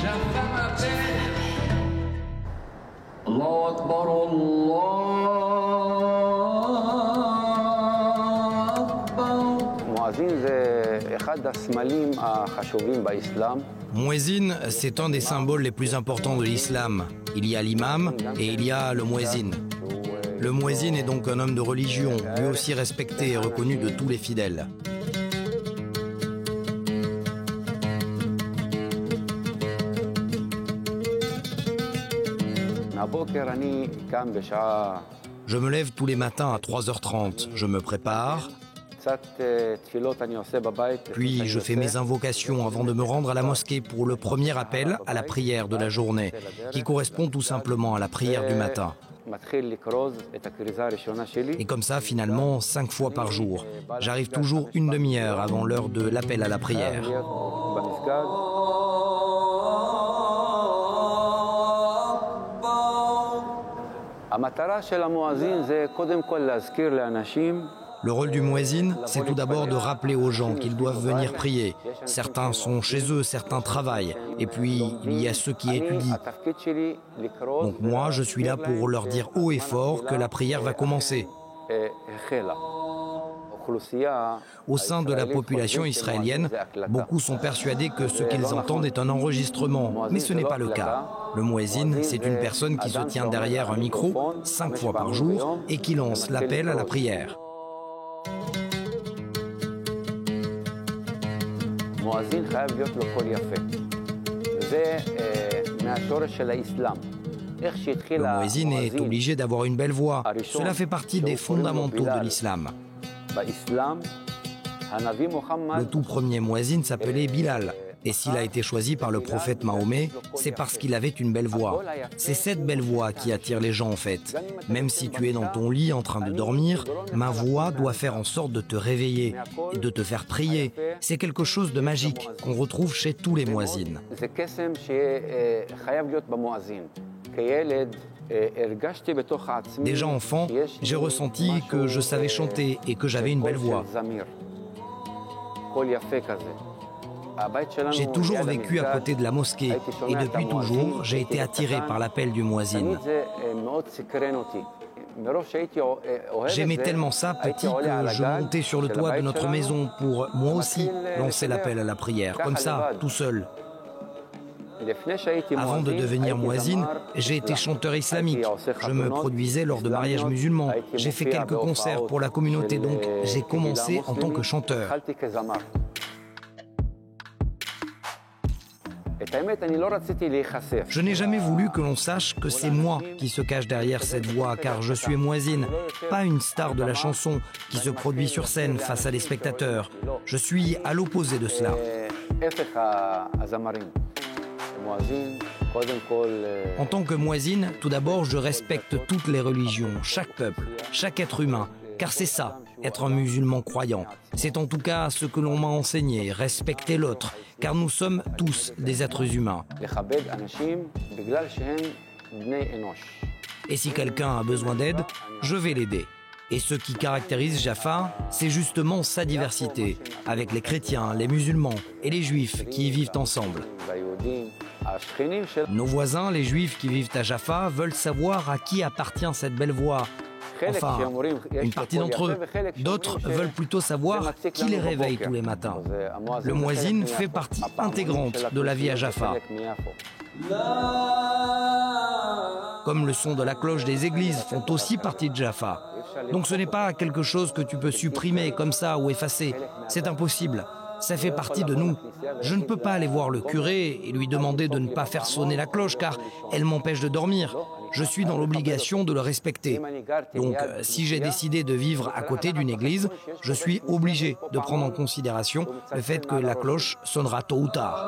Jaffa m'appelle. Allahu Akbar, Mouezine, c'est un des symboles les plus importants de l'islam. Il y a l'imam et il y a le mouezine. Le mouezine est donc un homme de religion, lui aussi respecté et reconnu de tous les fidèles. Je me lève tous les matins à 3h30, je me prépare, puis je fais mes invocations avant de me rendre à la mosquée pour le premier appel à la prière de la journée, qui correspond tout simplement à la prière du matin. Et comme ça, finalement, 5 fois par jour. J'arrive toujours une demi-heure avant l'heure de l'appel à la prière. Le rôle du mouezine, c'est tout d'abord de rappeler aux gens qu'ils doivent venir prier. Certains sont chez eux, certains travaillent. Et puis, il y a ceux qui étudient. Donc moi, je suis là pour leur dire haut et fort que la prière va commencer. Au sein de la population israélienne, beaucoup sont persuadés que ce qu'ils entendent est un enregistrement, mais ce n'est pas le cas. Le mouezine, c'est une personne qui se tient derrière un micro 5 fois par jour et qui lance l'appel à la prière. Le mouezine est obligé d'avoir une belle voix. Cela fait partie des fondamentaux de l'islam. Le tout premier mouezine s'appelait Bilal. Et s'il a été choisi par le prophète Mahomet, c'est parce qu'il avait une belle voix. C'est cette belle voix qui attire les gens en fait. Même si tu es dans ton lit en train de dormir, ma voix doit faire en sorte de te réveiller et de te faire prier. C'est quelque chose de magique qu'on retrouve chez tous les mouezines. Déjà enfant, j'ai ressenti que je savais chanter et que j'avais une belle voix. J'ai toujours vécu à côté de la mosquée et depuis toujours, j'ai été attiré par l'appel du mouezine. J'aimais tellement ça petit que je montais sur le toit de notre maison pour, moi aussi, lancer l'appel à la prière, comme ça, tout seul. Avant de devenir mouezine, j'ai été chanteur islamique. Je me produisais lors de mariages musulmans. J'ai fait quelques concerts pour la communauté, donc j'ai commencé en tant que chanteur. Je n'ai jamais voulu que l'on sache que c'est moi qui se cache derrière cette voix, car je suis mouezine, pas une star de la chanson qui se produit sur scène face à des spectateurs. Je suis à l'opposé de cela. En tant que mouezine, tout d'abord, je respecte toutes les religions, chaque peuple, chaque être humain, car c'est ça, être un musulman croyant. C'est en tout cas ce que l'on m'a enseigné, respecter l'autre, car nous sommes tous des êtres humains. Et si quelqu'un a besoin d'aide, je vais l'aider. Et ce qui caractérise Jaffa, c'est justement sa diversité, avec les chrétiens, les musulmans et les juifs qui y vivent ensemble. Nos voisins, les juifs qui vivent à Jaffa, veulent savoir à qui appartient cette belle voix. Enfin, une partie d'entre eux. D'autres veulent plutôt savoir qui les réveille tous les matins. Le mouezine fait partie intégrante de la vie à Jaffa. Comme le son de la cloche des églises font aussi partie de Jaffa. Donc ce n'est pas quelque chose que tu peux supprimer comme ça ou effacer. C'est impossible. Ça fait partie de nous. Je ne peux pas aller voir le curé et lui demander de ne pas faire sonner la cloche car elle m'empêche de dormir. Je suis dans l'obligation de le respecter. Donc, si j'ai décidé de vivre à côté d'une église, je suis obligé de prendre en considération le fait que la cloche sonnera tôt ou tard.